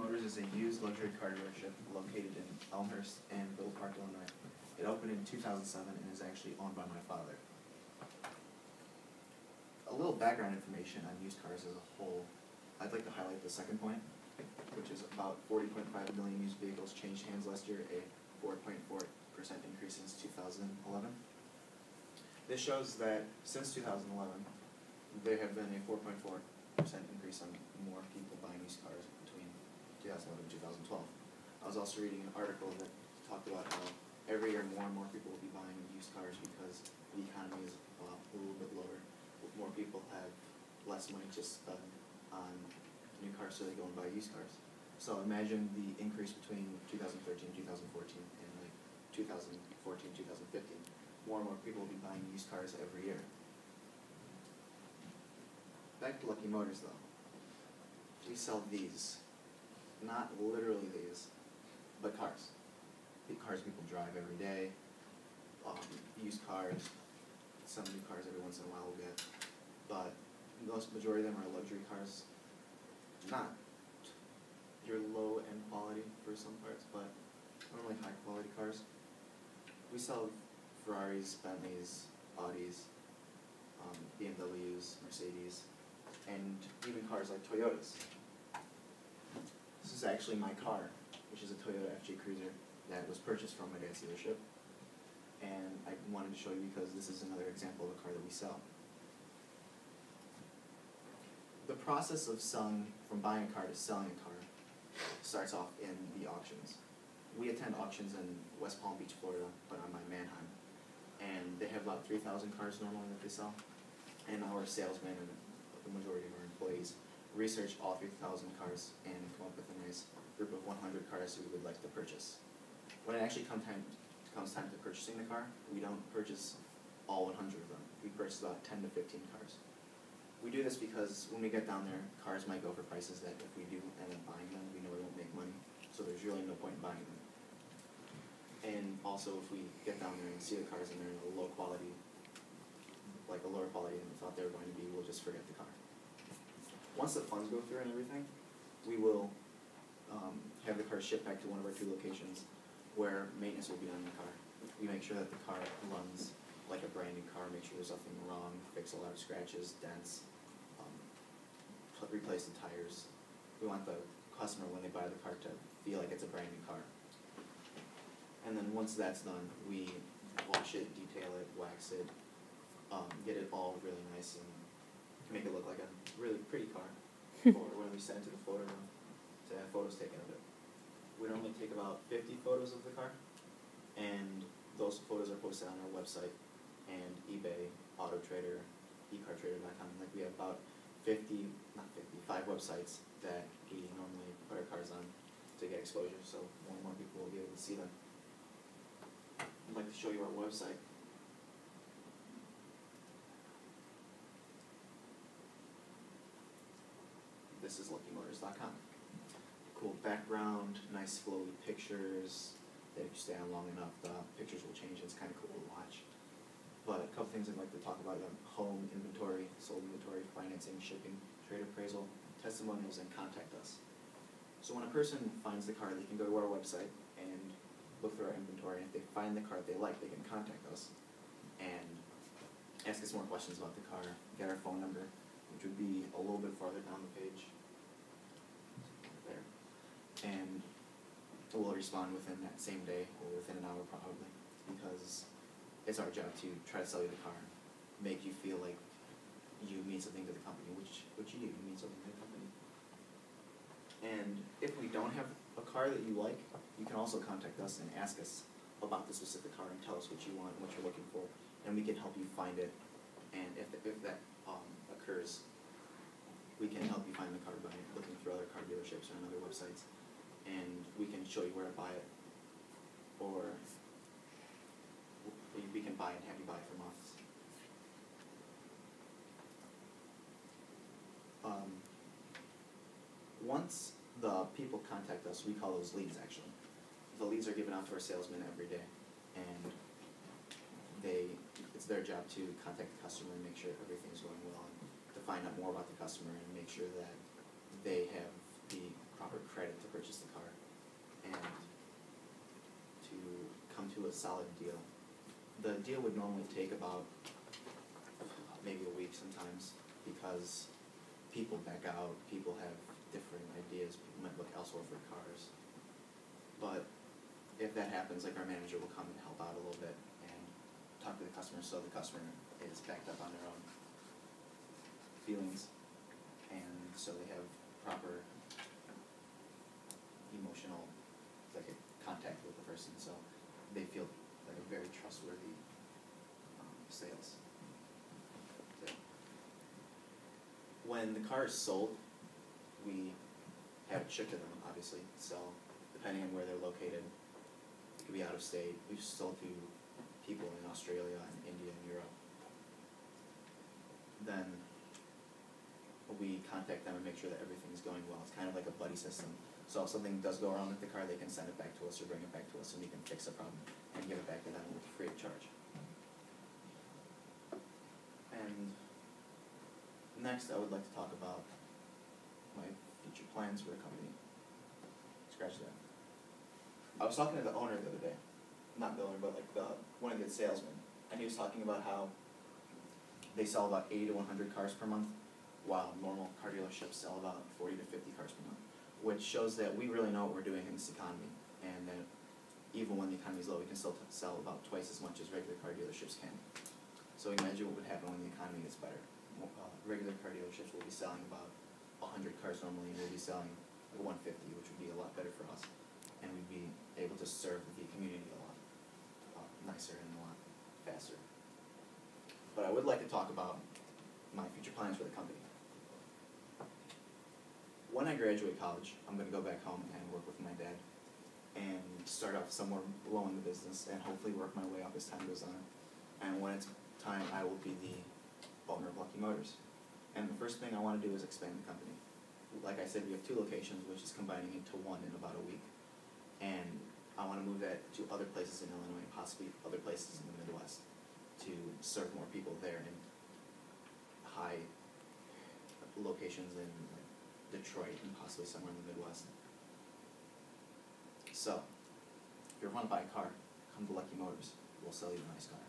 Motors is a used luxury car dealership located in Elmhurst and Villa Park, Illinois. It opened in 2007 and is actually owned by my father. A little background information on used cars as a whole. I'd like to highlight the second point, which is about 40.5 million used vehicles changed hands last year, a 4.4% increase since 2011. This shows that since 2011, there have been a 4.4% increase on more people buying used cars between 2011 and 2012. I was also reading an article that talked about how every year more and more people will be buying used cars because the economy is a little bit lower. More people have less money to spend on new cars, so they go and buy used cars. So imagine the increase between 2013 and 2014 and like 2014, 2015. More and more people will be buying used cars every year. Back to Lucky Motors though. We sell these. Not literally these, but cars. The cars people drive every day, used cars, some new cars every once in a while we'll get, but the majority of them are luxury cars. Not your low-end quality for some parts, but normally high-quality cars. We sell Ferraris, Bentleys, Audis, BMWs, Mercedes, and even cars like Toyotas. This is actually my car, which is a Toyota FJ Cruiser that was purchased from my dad's dealership. And I wanted to show you because this is another example of a car that we sell. The process of selling, from buying a car to selling a car, starts off in the auctions. We attend auctions in West Palm Beach, Florida, but on by Manheim. And they have about 3,000 cars normally that they sell. And our salesman and the majority of our employees research all 3,000 cars and come up with a nice group of 100 cars we would like to purchase. When it actually comes time to purchasing the car, we don't purchase all 100 of them. We purchase about 10 to 15 cars. We do this because when we get down there, cars might go for prices that if we do end up buying them, we know we won't make money. So there's really no point in buying them. And also if we get down there and see the cars and they're in a low quality, like a lower quality than we thought they were going to be, we'll just forget the car. Once the funds go through and everything, we will have the car shipped back to one of our 2 locations where maintenance will be done on the car. We make sure that the car runs like a brand new car, make sure there's nothing wrong, fix a lot of scratches, dents, replace the tires. We want the customer, when they buy the car, to feel like it's a brand new car. And then once that's done, we wash it, detail it, wax it, get it all really nice and make it look like a really pretty car for when we send it to the photo room to have photos taken of it. We normally take about 50 photos of the car, and those photos are posted on our website and eBay, AutoTrader, eCarTrader.com. Like we have about 5 websites that we normally put our cars on to get exposure, so more and more people will be able to see them. I'd like to show you our website. This is LuckyMotors.com. Cool background, nice flowy pictures that if you stay on long enough, the pictures will change. It's kind of cool to watch. But a couple things I'd like to talk about: home, inventory, sold inventory, financing, shipping, trade appraisal, testimonials, and contact us. So when a person finds the car, they can go to our website and look through our inventory. And if they find the car that they like, they can contact us and ask us more questions about the car, get our phone number, which would be a little bit farther down the page. There. And we'll respond within that same day or within an hour probably, because it's our job to try to sell you the car, make you feel like you mean something to the company, which you do. You mean something to the company. And if we don't have a car that you like, you can also contact us and ask us about the specific car and tell us what you want and what you're looking for, and we can help you find it. And if that occurs, we can help you find the car by looking through other car dealerships or on other websites, and we can show you where to buy it, or we can buy it and have you buy it from us. Once the people contact us, we call those leads actually. The leads are given out to our salesmen every day, and it's their job to contact the customer and make sure everything's going well, and to find out more about the customer and make sure that they have the proper proper credit to purchase the car and to come to a solid deal. The deal would normally take about maybe a week sometimes because people back out, people have different ideas, people might look elsewhere for cars. But if that happens, like our manager will come and help out a little bit and talk to the customer so the customer is backed up on their own feelings and so they have proper emotional like a contact with the person so they feel like a very trustworthy sales. So, when the car is sold, we have it shipped to them, obviously. So, depending on where they're located, it could be out of state. We've sold to people in Australia and India and Europe. Then we contact them and make sure that everything's going well. It's kind of like a buddy system. So if something does go wrong with the car, they can send it back to us or bring it back to us and we can fix the problem and give it back to them with free of charge. And next, I would like to talk about my future plans for the company. Scratch that. I was talking to the owner the other day, not the owner, but like one of the salesmen, and he was talking about how they sell about 80 to 100 cars per month, while normal car dealerships sell about 40 to 50 cars per month, which shows that we really know what we're doing in this economy, and that even when the economy is low, we can still sell about twice as much as regular car dealerships can. So imagine what would happen when the economy gets better. Regular car dealerships will be selling about 100 cars normally, and we'll be selling like 150, which would be a lot better for us. And we'd be able to serve the community a lot nicer and a lot faster. But I would like to talk about my future plans for the company. When I graduate college, I'm going to go back home and work with my dad and start off somewhere low in the business and hopefully work my way up as time goes on. And when it's time, I will be the owner of Lucky Motors. And the first thing I want to do is expand the company. Like I said, we have 2 locations, which is combining into one in about a week. And I want to move that to other places in Illinois, possibly other places in the Midwest, to serve more people there in high locations in Detroit and possibly somewhere in the Midwest. So, if you want to buy a car, come to Lucky Motors. We'll sell you a nice car.